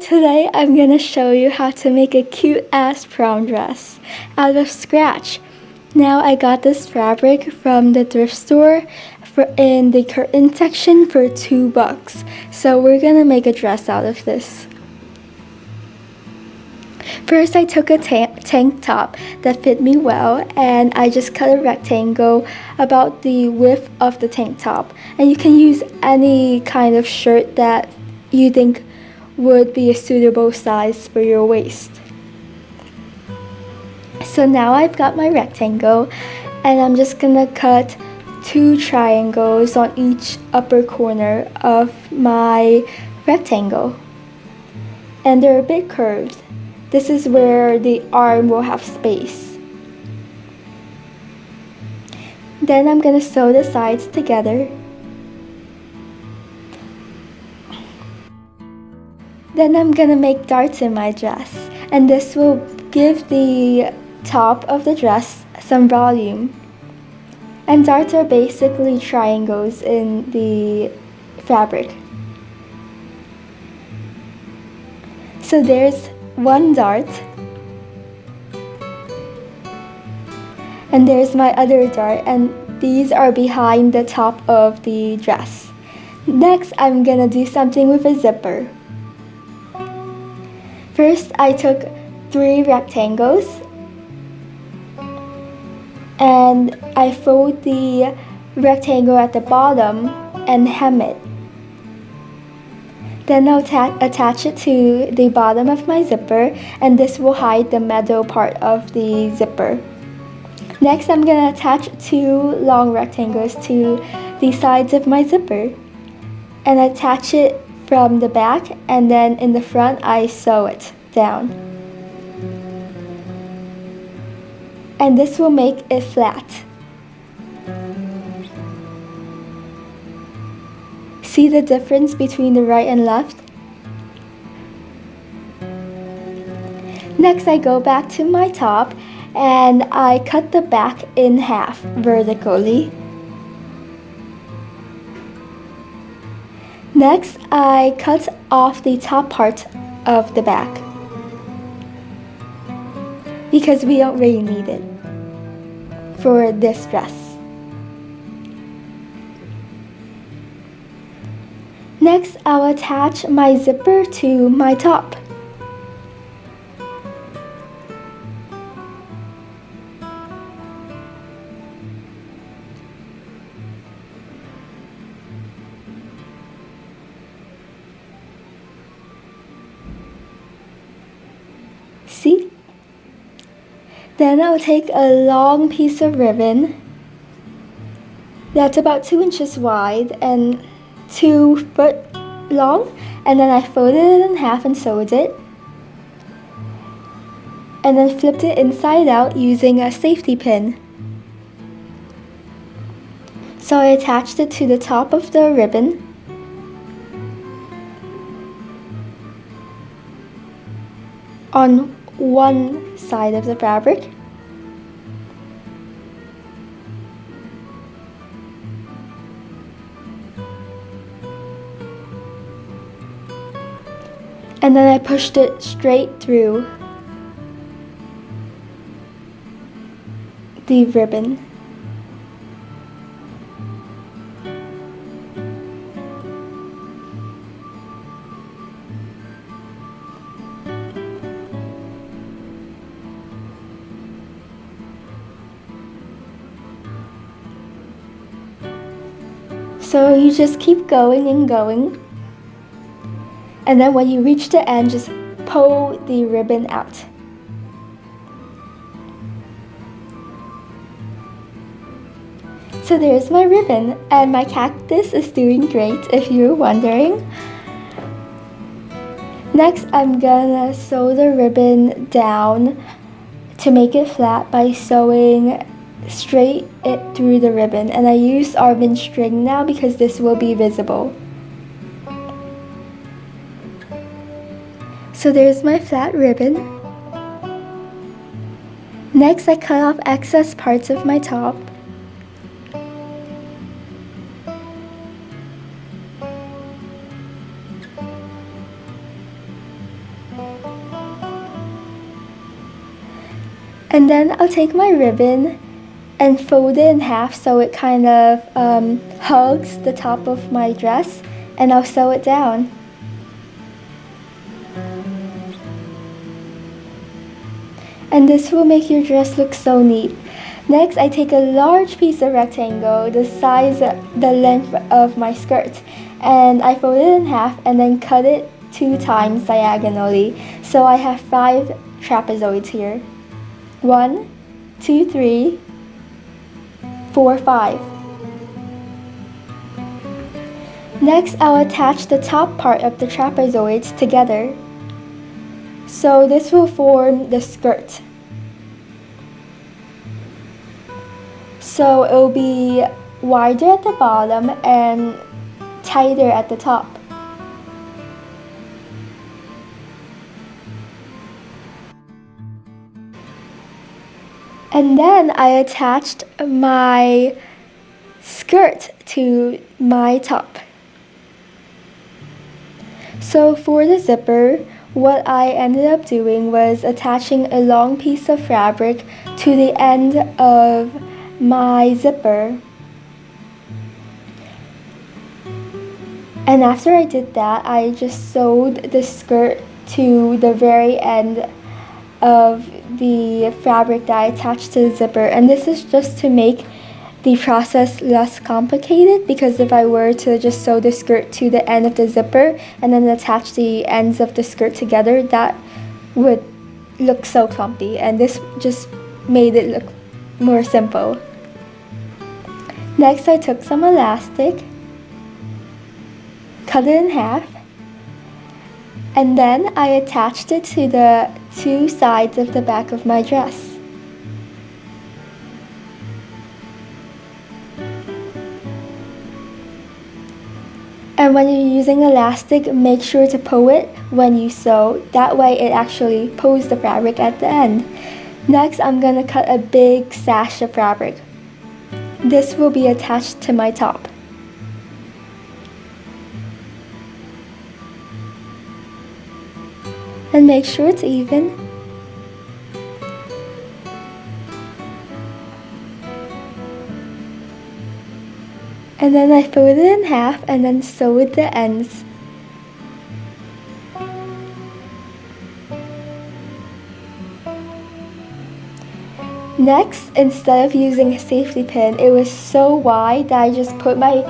today I'm gonna show you how to make a cute ass prom dress out of scratch. Now I got this fabric from the thrift store in the curtain section for $2. So we're gonna make a dress out of this. First I took a tank top that fit me well and I just cut a rectangle about the width of the tank top. And you can use any kind of shirt that you think would be a suitable size for your waist. So now I've got my rectangle and I'm just gonna cut 2 triangles on each upper corner of my rectangle. And they're a bit curved. This is where the arm will have space. Then I'm gonna sew the sides together. Then I'm gonna make darts in my dress, and this will give the top of the dress some volume. And darts are basically triangles in the fabric. So there's one dart, and there's my other dart, and these are behind the top of the dress. Next, I'm gonna do something with a zipper. First, I took 3 rectangles and I fold the rectangle at the bottom and hem it. Then I'll attach it to the bottom of my zipper, and this will hide the middle part of the zipper. Next, I'm going to attach 2 long rectangles to the sides of my zipper and attach it from the back, and then in the front I sew it down. And this will make it flat. See the difference between the right and left? Next I go back to my top and I cut the back in half vertically. Next, I cut off the top part of the back because we don't really need it for this dress. Next, I'll attach my zipper to my top. See? Then I'll take a long piece of ribbon that's about 2 inches wide and 2 foot long, and then I folded it in half and sewed it, and then flipped it inside out using a safety pin. So I attached it to the top of the ribbon. On one side of the fabric. And then I pushed it straight through the ribbon. So you just keep going and going, and then when you reach the end, just pull the ribbon out. So there's my ribbon, and my cactus is doing great if you're wondering. Next, I'm gonna sew the ribbon down to make it flat by sewing straight it through the ribbon, and I use almond string now because this will be visible. So there's my flat ribbon. Next, I cut off excess parts of my top. And then I'll take my ribbon and fold it in half so it kind of hugs the top of my dress, and I'll sew it down. And this will make your dress look so neat. Next, I take a large piece of rectangle, the length of my skirt, and I fold it in half and then cut it 2 times diagonally. So I have 5 trapezoids here. 1, 2, 3, 4, 5. Next, I'll attach the top part of the trapezoids together. So this will form the skirt. So it will be wider at the bottom and tighter at the top. And then I attached my skirt to my top. So for the zipper, what I ended up doing was attaching a long piece of fabric to the end of my zipper. And after I did that, I just sewed the skirt to the very end of the fabric that I attached to the zipper. And this is just to make the process less complicated, because if I were to just sew the skirt to the end of the zipper and then attach the ends of the skirt together, that would look so clumpy, and this just made it look more simple. Next, I took some elastic, cut it in half, and then I attached it to the 2 sides of the back of my dress. And when you're using elastic, make sure to pull it when you sew. That way it actually pulls the fabric at the end. Next, I'm going to cut a big sash of fabric. This will be attached to my top. And make sure it's even. And then I fold it in half and then sewed the ends. Next, instead of using a safety pin, it was so wide that I just put my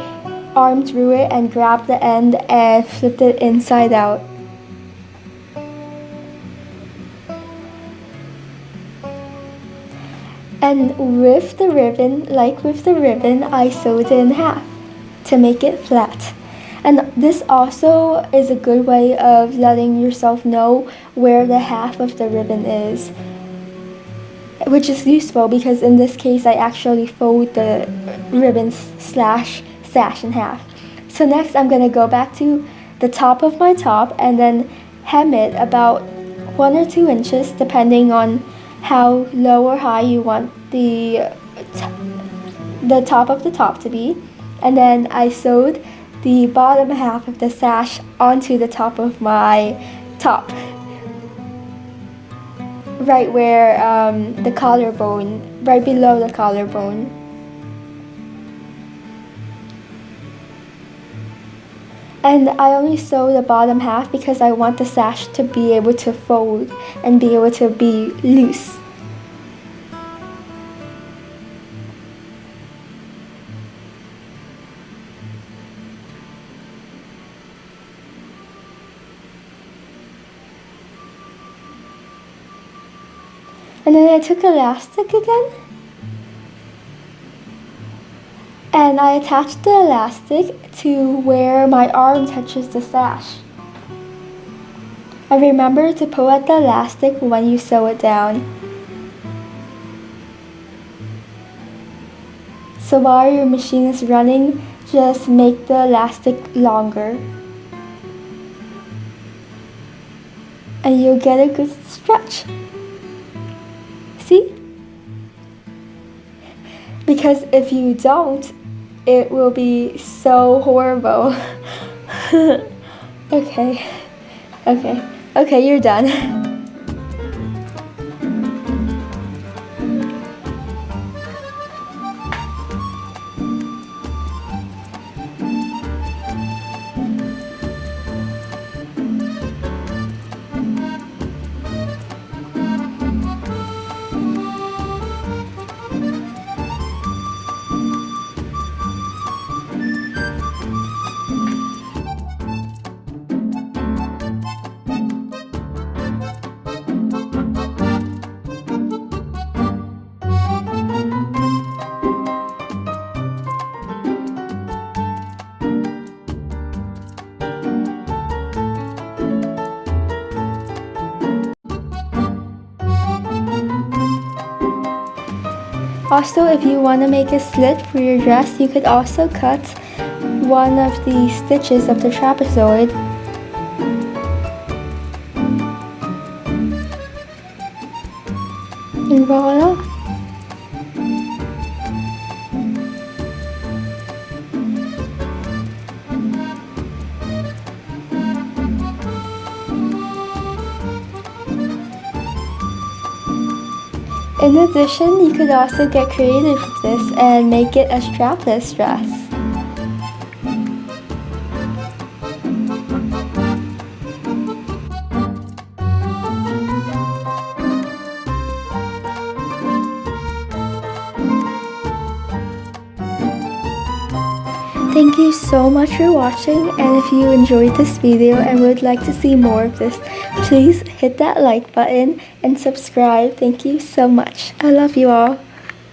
arm through it and grabbed the end and flipped it inside out. And with the ribbon, I sewed it in half to make it flat. And this also is a good way of letting yourself know where the half of the ribbon is, which is useful because in this case I actually fold the ribbon slash sash in half. So next I'm going to go back to the top of my top and then hem it about 1 or 2 inches depending on how low or high you want the top of the top to be. And then I sewed the bottom half of the sash onto the top of my top, right where the collarbone, right below the collarbone. And I only sew the bottom half because I want the sash to be able to fold and be able to be loose. And then I took elastic again, and I attached the elastic to where my arm touches the sash. And remember to pull at the elastic when you sew it down. So while your machine is running, just make the elastic longer. And you'll get a good stretch. See? Because if you don't, it will be so horrible. Okay, you're done. Also, if you want to make a slit for your dress, you could also cut one of the stitches of the trapezoid. And voila! In addition, you could also get creative with this and make it a strapless dress. Thank you so much for watching, and if you enjoyed this video and would like to see more of this, please hit that like button and subscribe. Thank you so much. I love you all.